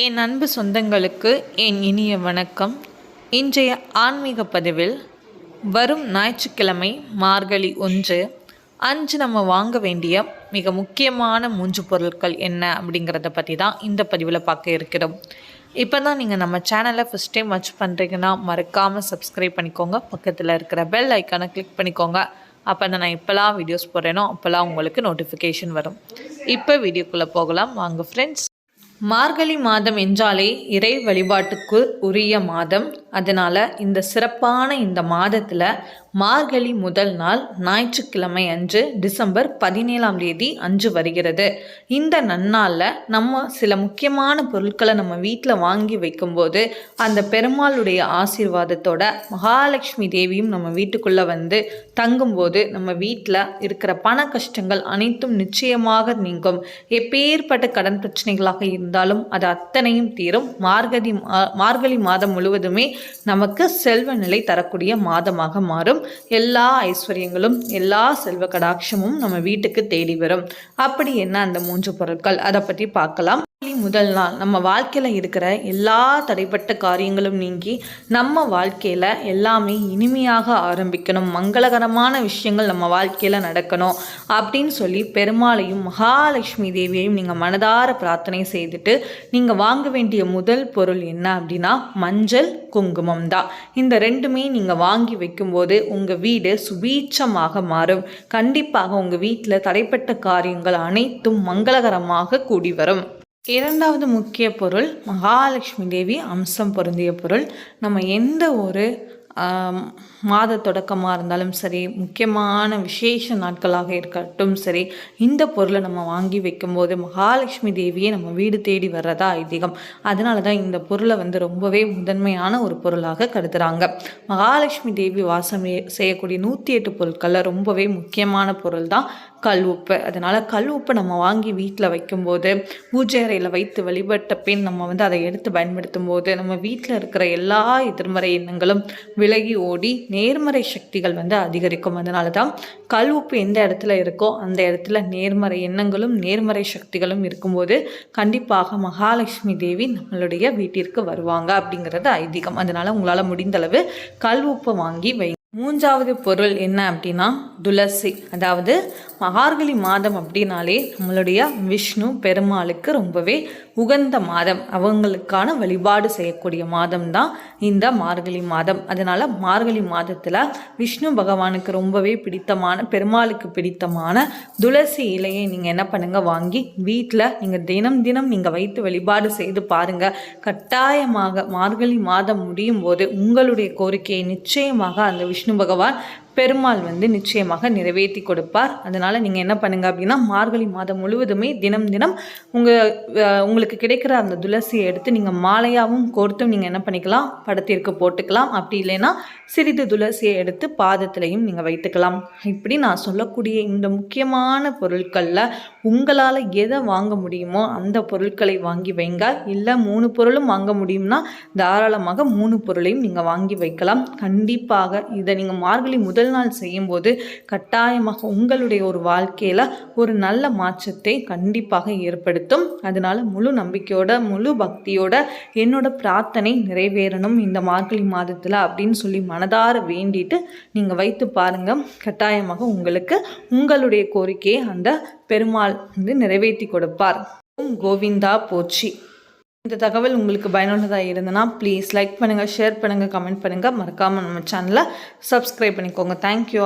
என் அன்பு சொந்தங்களுக்கு என் இனிய வணக்கம். இன்றைய ஆன்மீக பதிவில் வரும் ஞாயிற்றுக்கிழமை மார்கழி 1 அன்று நம்ம வாங்க வேண்டிய மிக முக்கியமான 3 பொருட்கள் என்ன அப்படிங்கிறத பற்றி தான் இந்த பதிவில் பார்க்க இருக்கிறோம். இப்போ தான் நீங்கள் நம்ம சேனலை ஃபஸ்ட் டைம் வாட்ச் பண்ணுறீங்கன்னா மறக்காமல் சப்ஸ்கிரைப் பண்ணிக்கோங்க. பக்கத்தில் இருக்கிற பெல் ஐக்கானை கிளிக் பண்ணிக்கோங்க. அப்போ தான் நான் இப்போலாம் வீடியோஸ் போடுறேனோ அப்போல்லாம் உங்களுக்கு நோட்டிஃபிகேஷன் வரும். இப்போ வீடியோக்குள்ளே போகலாம் வாங்க ஃப்ரெண்ட்ஸ். மார்கழி மாதம் என்றாலே இறை வழிபாட்டுக்கு உரிய மாதம். அதனால் இந்த சிறப்பான இந்த மாதத்தில் மார்கழி முதல் நாள் ஞாயிற்றுக்கிழமை அன்று டிசம்பர் 17ஆம் தேதி அன்று வருகிறது. இந்த நன்னாளில் நம்ம சில முக்கியமான பொருட்களை நம்ம வீட்டில் வாங்கி வைக்கும்போது அந்த பெருமாளுடைய ஆசீர்வாதத்தோட மகாலட்சுமி தேவியும் நம்ம வீட்டுக்குள்ளே வந்து தங்கும்போது நம்ம வீட்டில் இருக்கிற பண கஷ்டங்கள் அனைத்தும் நிச்சயமாக நீங்கும். எப்பேற்பட்ட கடன் பிரச்சனைகளாக இருந்தாலும் அது அத்தனையும் தீரும். மார்கழி மாதம் முழுவதுமே நமக்கு செல்வ நிலை தரக்கூடிய மாதமாக மாறும். எல்லா ஐஸ்வர்யங்களும் எல்லா செல்வ கடாட்சமும் நம்ம வீட்டுக்கு தேடி வரும். அப்படி என்ன அந்த 3 பொருட்கள், அதை பற்றி பார்க்கலாம். முதல் நாள் நம்ம வாழ்க்கையில் இருக்கிற எல்லா தடைப்பட்ட காரியங்களும் நீங்கி நம்ம வாழ்க்கையில் எல்லாமே இனிமையாக ஆரம்பிக்கணும், மங்களகரமான விஷயங்கள் நம்ம வாழ்க்கையில் நடக்கணும் அப்படின்னு சொல்லி பெருமாளையும் மகாலட்சுமி தேவியையும் நீங்கள் மனதார பிரார்த்தனை செய்துட்டு நீங்கள் வாங்க வேண்டிய முதல் பொருள் என்ன அப்படின்னா மஞ்சள் குங்குமம் தான். இந்த ரெண்டுமே நீங்கள் வாங்கி வைக்கும்போது உங்கள் வீடு சுபீட்சமாக மாறும். கண்டிப்பாக உங்கள் வீட்டில் தடைப்பட்ட காரியங்கள் அனைத்தும் மங்களகரமாக கூடி வரும். இரண்டாவது முக்கிய பொருள் மகாலட்சுமி தேவி அம்சம் பொருந்திய பொருள். நம்ம எந்த ஒரு மாத தொடக்கமாக இருந்தாலும் சரி, முக்கியமான விசேஷ நாட்களாக இருக்கட்டும் சரி, இந்த பொருளை நம்ம வாங்கி வைக்கும்போது மகாலட்சுமி தேவியை நம்ம வீடு தேடி வர்றதா ஐதீகம். அதனால தான் இந்த பொருளை ரொம்பவே முதன்மையான ஒரு பொருளாக கருதுகிறாங்க. மகாலட்சுமி தேவி வாசம் செய்யக்கூடிய 108 பொருட்களில் ரொம்பவே முக்கியமான பொருள் தான் கல் உப்பு. அதனால் கல் உப்பை நம்ம வாங்கி வீட்டில் வைக்கும்போது பூஜை அறையில் வைத்து வழிபட்ட பின் நம்ம அதை எடுத்து பயன்படுத்தும் போது நம்ம வீட்டில் இருக்கிற எல்லா எதிர்மறை எண்ணங்களும் விலகி ஓடி நேர்மறை சக்திகள் அதிகரிக்கும். அதனால தான் கல் உப்பு எந்த இடத்துல இருக்கோ அந்த இடத்துல நேர்மறை எண்ணங்களும் நேர்மறை சக்திகளும் இருக்கும்போது கண்டிப்பாக மகாலட்சுமி தேவி நம்மளுடைய வீட்டிற்கு வருவாங்க அப்படிங்கிறது ஐதீகம். அதனால் உங்களால் முடிந்தளவு கல் உப்பை வாங்கி வை. மூன்றாவது பொருள் என்ன அப்படின்னா துளசி. அதாவது மார்கழி மாதம் அப்படின்னாலே நம்மளுடைய விஷ்ணு பெருமாளுக்கு ரொம்பவே உகந்த மாதம், அவங்களுக்கான வழிபாடு செய்யக்கூடிய மாதம் தான் இந்த மார்கழி மாதம். அதனால் மார்கழி மாதத்தில் விஷ்ணு பகவானுக்கு ரொம்பவே பிடித்தமான, பெருமாளுக்கு பிடித்தமான துளசி இலையை நீங்கள் என்ன பண்ணுங்கள், வாங்கி வீட்டில் நீங்கள் தினம் தினம் நீங்கள் வைத்து வழிபாடு செய்து பாருங்கள். கட்டாயமாக மார்கழி மாதம் முடியும் போது உங்களுடைய கோரிக்கையை நிச்சயமாக அந்த விஷ்ணு பகவான் பெருமாள் நிச்சயமாக நிறைவேற்றி கொடுப்பார். அதனால் நீங்கள் என்ன பண்ணுங்கள் அப்படின்னா மார்கழி மாதம் முழுவதுமே தினம் தினம் உங்களுக்கு கிடைக்கிற அந்த துளசியை எடுத்து நீங்கள் மாலையாகவும் கோர்த்தும் நீங்கள் என்ன பண்ணிக்கலாம், படத்திற்கு போட்டுக்கலாம். அப்படி இல்லைன்னா சிறிது துளசியை எடுத்து பாதத்திலையும் நீங்கள் வைத்துக்கலாம். இப்படி நான் சொல்லக்கூடிய இந்த முக்கியமான பொருட்களில் உங்களால் எதை வாங்க முடியுமோ அந்த பொருட்களை வாங்கி வைங்க. இல்லை 3 பொருளும் வாங்க முடியும்னா தாராளமாக 3 பொருளையும் நீங்கள் வாங்கி வைக்கலாம். கண்டிப்பாக இதை நீங்கள் மார்கழி முதல் நாள் செய்யும்போது கட்டாயமாக உங்களுடைய ஒரு வாழ்க்கையில் ஒரு நல்ல மாற்றத்தை கண்டிப்பாக ஏற்படுத்தும். அதனால முழு நம்பிக்கையோட முழு பக்தியோட என்னோட பிரார்த்தனை நிறைவேறணும் இந்த மார்கழி மாதத்தில் அப்படின்னு சொல்லி மனதார வேண்டிட்டு நீங்கள் வைத்து பாருங்க. கட்டாயமாக உங்களுக்கு உங்களுடைய கோரிக்கையை அந்த பெருமாள் நிறைவேற்றி கொடுப்பார். ஓம் கோவிந்தா போற்றி. இந்த தகவல் உங்களுக்கு பயனுள்ளதாக இருந்ததுன்னா ப்ளீஸ் லைக் பண்ணுங்கள், ஷேர் பண்ணுங்கள், கமெண்ட் பண்ணுங்கள். மறக்காமல் நம்ம சேனலை சப்ஸ்கிரைப் பண்ணிக்கோங்க. தேங்க்யூ.